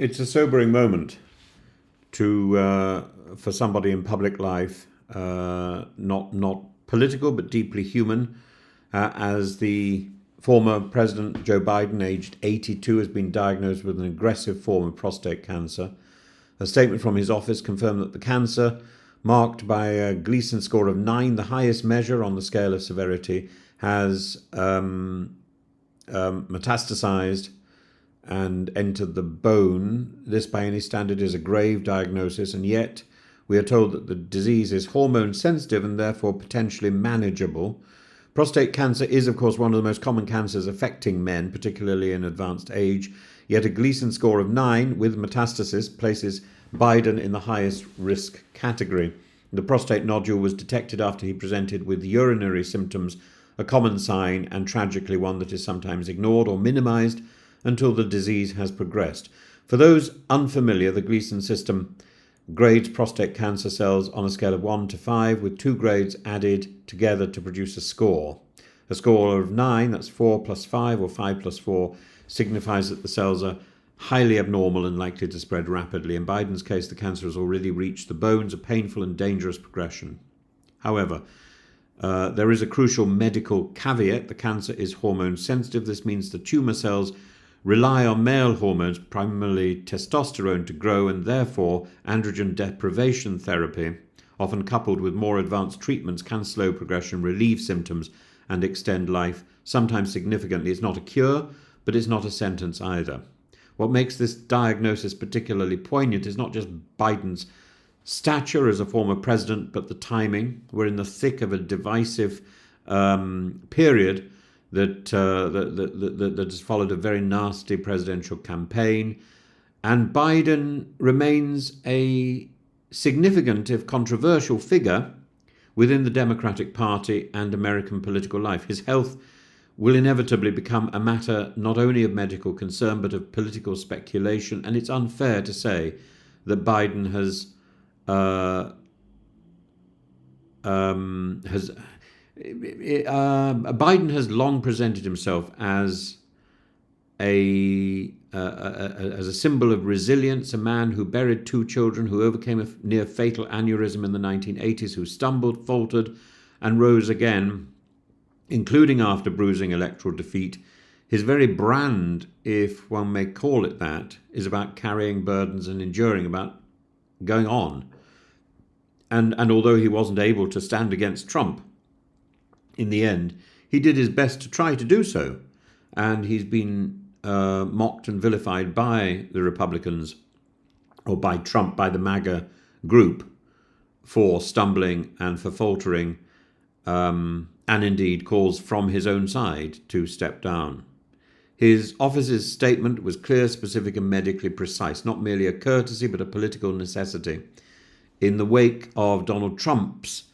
It's a sobering moment for somebody in public life, not political but deeply human, as the former President Joe Biden, aged 82, has been diagnosed with an aggressive form of prostate cancer. A statement from his office confirmed that the cancer, marked by a Gleason score of 9, the highest measure on the scale of severity, has metastasized and entered the bone. This, by any standard, is a grave diagnosis, and yet we are told that the disease is hormone sensitive and therefore potentially manageable. Prostate cancer is, of course, one of the most common cancers affecting men, particularly in advanced age, yet a Gleason score of 9 with metastasis places Biden in the highest risk category. The prostate nodule was detected after he presented with urinary symptoms, a common sign and tragically one that is sometimes ignored or minimized until the disease has progressed. For those unfamiliar, the Gleason system grades prostate cancer cells on a scale of 1 to 5, with 2 grades added together to produce a score. A score of 9, that's 4 plus 5 or 5 plus 4, signifies that the cells are highly abnormal and likely to spread rapidly. In Biden's case, the cancer has already reached the bones, a painful and dangerous progression. However, there is a crucial medical caveat. The cancer is hormone sensitive. This means the tumor cells rely on male hormones, primarily testosterone, to grow, and therefore androgen deprivation therapy, often coupled with more advanced treatments, can slow progression, relieve symptoms, and extend life, sometimes significantly. It's not a cure, but it's not a sentence either. What makes this diagnosis particularly poignant is not just Biden's stature as a former president, but the timing. We're in the thick of a divisive period that has followed a very nasty presidential campaign, and Biden remains a significant, if controversial, figure within the Democratic Party and American political life. His health will inevitably become a matter not only of medical concern but of political speculation, and it's unfair to say that Biden Biden has long presented himself as a symbol of resilience, a man who buried 2 children, who overcame a near fatal aneurysm in the 1980s, who stumbled, faltered, and rose again, including after bruising electoral defeat. His very brand, if one may call it that, is about carrying burdens and enduring, about going on. And although he wasn't able to stand against Trump in the end, he did his best to try to do so. And he's been mocked and vilified by the Republicans, or by Trump, by the MAGA group, for stumbling and for faltering, and indeed calls from his own side to step down. His office's statement was clear, specific, and medically precise, not merely a courtesy but a political necessity. In the wake of Donald Trump's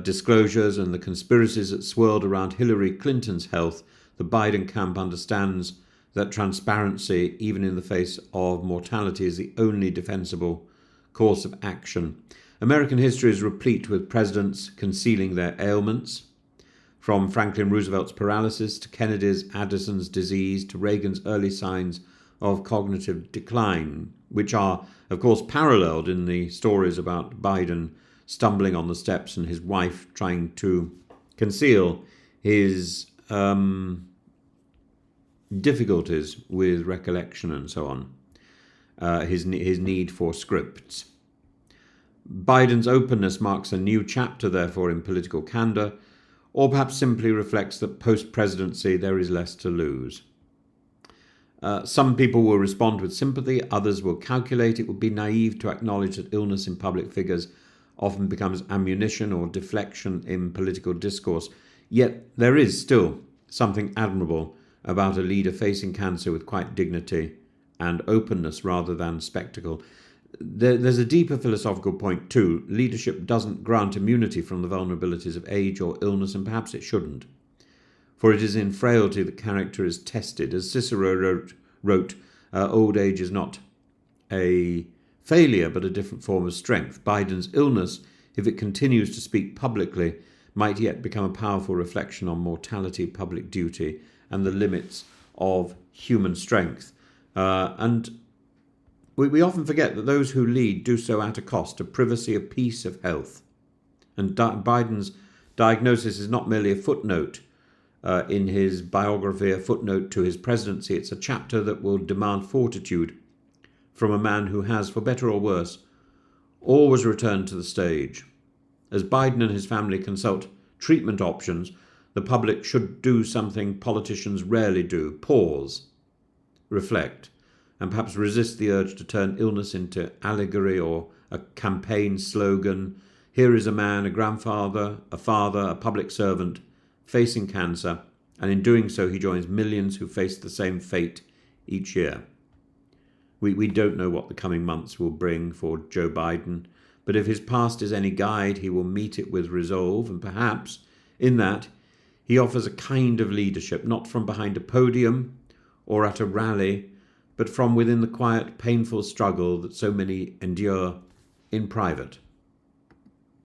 disclosures and the conspiracies that swirled around Hillary Clinton's health, the Biden camp understands that transparency, even in the face of mortality, is the only defensible course of action. American history is replete with presidents concealing their ailments, from Franklin Roosevelt's paralysis to Kennedy's Addison's disease to Reagan's early signs of cognitive decline, which are, of course, paralleled in the stories about Biden stumbling on the steps and his wife trying to conceal his difficulties with recollection and so on, his need for scripts. Biden's openness marks a new chapter, therefore, in political candor, or perhaps simply reflects that post-presidency there is less to lose. Some people will respond with sympathy, others will calculate. It would be naive to acknowledge that illness in public figures often becomes ammunition or deflection in political discourse. Yet there is still something admirable about a leader facing cancer with quiet dignity and openness rather than spectacle. There's a deeper philosophical point too. Leadership doesn't grant immunity from the vulnerabilities of age or illness, and perhaps it shouldn't. For it is in frailty that character is tested. As Cicero wrote, old age is not a failure, but a different form of strength. Biden's illness, if it continues to speak publicly, might yet become a powerful reflection on mortality, public duty, and the limits of human strength. And We often forget that those who lead do so at a cost of privacy, of peace, of health. And Biden's diagnosis is not merely a footnote in his biography, a footnote to his presidency. It's a chapter that will demand fortitude from a man who has, for better or worse, always returned to the stage. As Biden and his family consult treatment options, the public should do something politicians rarely do: pause, reflect, and perhaps resist the urge to turn illness into allegory or a campaign slogan. Here is a man, a grandfather, a father, a public servant, facing cancer, and in doing so he joins millions who face the same fate each year. We don't know what the coming months will bring for Joe Biden, but if his past is any guide, he will meet it with resolve, and perhaps, in that, he offers a kind of leadership, not from behind a podium or at a rally, but from within the quiet, painful struggle that so many endure in private.